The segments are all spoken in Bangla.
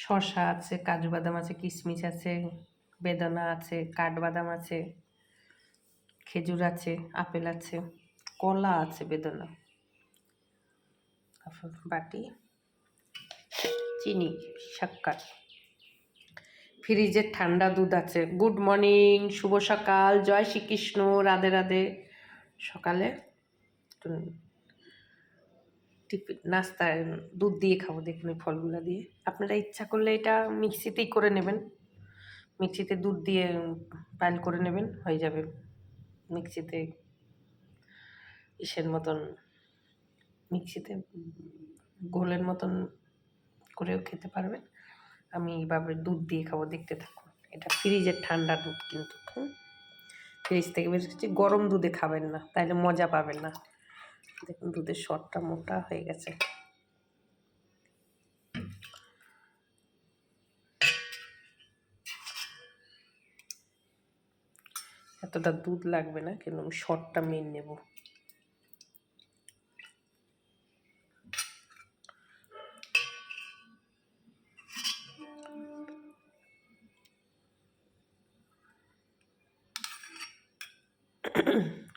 শসা আছে, কাজু বাদাম আছে, কিশমিশ আছে, বেদানা আছে, কাঠবাদাম আছে, খেজুর আছে, আপেল আছে, কলা আছে, বেদানা, তারপর বাটি, চিনি, শক্কর, ফ্রিজের ঠান্ডা দুধ আছে। গুড মর্নিং, শুভ সকাল, জয় শ্রীকৃষ্ণ, রাধে রাধে। সকালে টিফিন নাস্তায় দুধ দিয়ে খাবো, দেখুন এই ফলগুলো দিয়ে। আপনারা ইচ্ছা করলে এটা মিক্সিতেই করে নেবেন, মিক্সিতে দুধ দিয়ে পাইল করে নেবেন, হয়ে যাবে। মিক্সিতে ইসের মতন, মিক্সিতে ঘোলের মতন করেও খেতে পারবেন। আমি এইভাবে দুধ দিয়ে খাবো, দেখতে থাকুন। এটা ফ্রিজের ঠান্ডা দুধ কিন্তু, ফ্রিজ থেকে বের করছি। গরম দুধে খাবেন না, তাইলে মজা পাবেন না। দেখুন দুধের সরটা মোটা হয়ে গেছে। এতটা দুধ লাগবে না, কিন্তু আমি শর্টটা মেন নেব।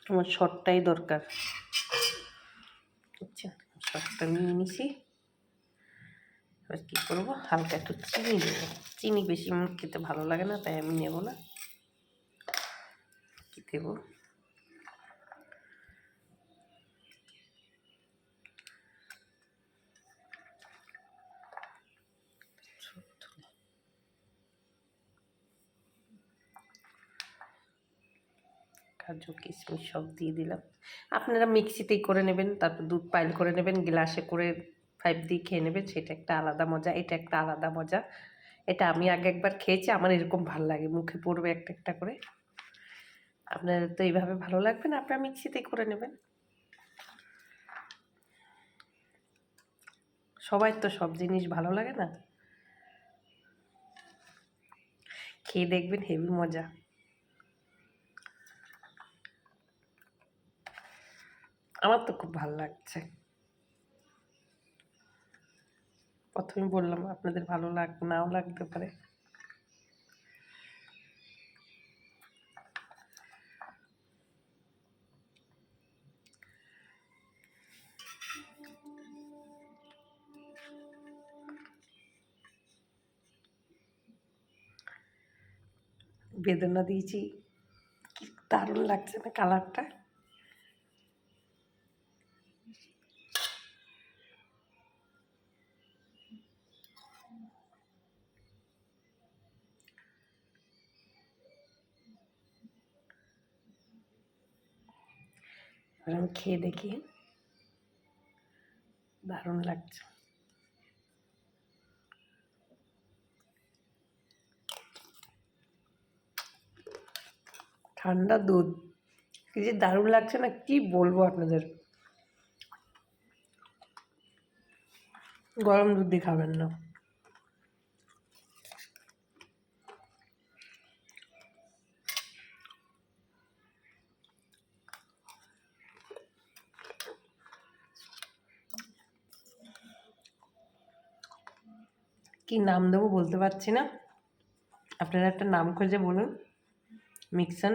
আমার শর্টটাই দরকার, বুঝছেন? শর্টটা নিয়ে নিছি। এবার কী করবো, হালকা একটু চিনি দেবো। চিনি বেশি আমার খেতে ভালো লাগে না, তাই আমি নেব না। কী দেবো, কাজু কিশমিশ সব দিয়ে দিলাম। আপনারা মিক্সিতেই করে নেবেন, তারপর দুধ পাইল করে নেবেন, গ্লাসে করে 5 দিয়ে খেয়ে নেবেন। সেটা একটা আলাদা মজা, এটা একটা আলাদা মজা। এটা আমি আগে একবার খেয়েছি, আমার এরকম ভালো লাগে, মুখে পড়বে একটা একটা করে। আপনাদের তো এইভাবে ভালো লাগবে না, আপনারা মিক্সিতেই করে নেবেন। সবাই তো সব জিনিস ভালো লাগে না, খেয়ে দেখবেন, হেভি মজা। আমার তো খুব ভালো লাগছে। প্রথমে বললাম আপনাদের ভালো নাও লাগতে পারে। বেদনা দিয়েছি, কি দারুণ লাগছে না কালারটা। এবার আমি খেয়ে দেখি, দারুণ লাগছে। ঠান্ডা দুধ, কি যে দারুণ লাগছে না, কি বলবো আপনাদের। গরম দুধ দিয়ে খাবেন না। কি নাম দেবো বলতে পারছি না, আপনারা একটা নাম খুঁজে বলুন। মিক্সন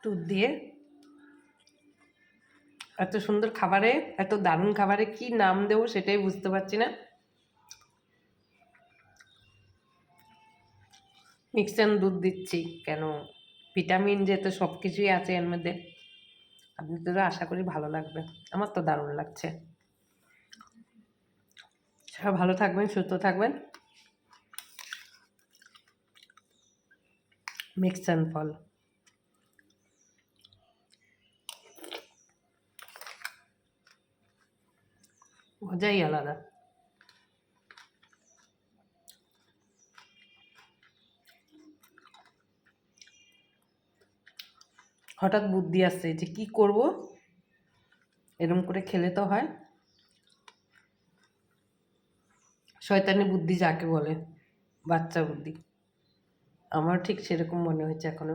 দুধ দিয়ে এত সুন্দর খাবারে, এত দারুণ খাবারে কি নাম দেবো সেটাই বুঝতে পারছি না। মিক্সন দুধ দিচ্ছি কেন, ভিটামিন যেহেতু সব কিছুই আছে এর মধ্যে। আপনাদেরও আশা করি ভালো লাগবে, আমার তো দারুণ লাগছে। সবাই ভালো থাকবেন, সুস্থ থাকবেন। মিক্সন ফল মজাই আলাদা। হঠাৎ বুদ্ধি আসছে যে কি করব, এরম করে খেলে তো হয়। শয়তানি বুদ্ধি যাকে বলে, বাচ্চা বুদ্ধি, আমার ঠিক সেরকম মনে হচ্ছে এখনো।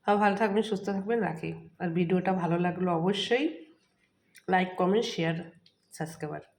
ভালো থাকবেন, সুস্থ থাকবেন, রাখি। আর ভিডিওটা ভালো লাগলো অবশ্যই লাইক কমেন্ট শেয়ার সাবস্ক্রাইবার।